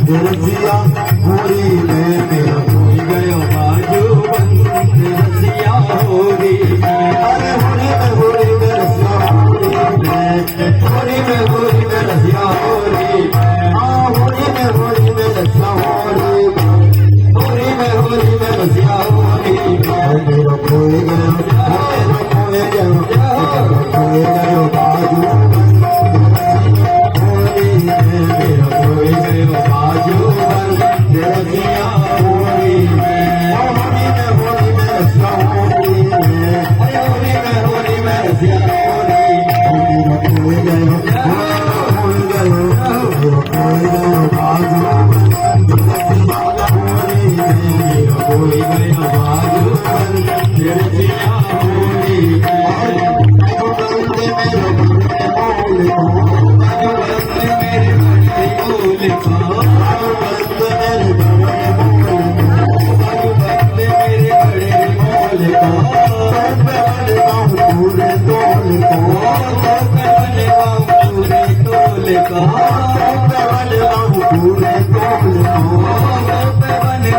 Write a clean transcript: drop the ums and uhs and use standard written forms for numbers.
रसिया होरी में मेरा कोई गयो बाजू बंद रसिया होरी अरे होरी में रसिया होरी में रसिया होरी हाँ होरी में रसिया होरी में रसिया होरी मेरा कोई गयो बाजू होरी में मेरा कोई गयो बाजू रसिया होरी में रसिया होरी में रसिया होरी मेरा कोई गयो बाजू होरी मेरा बाजू रसिया होरी पूरे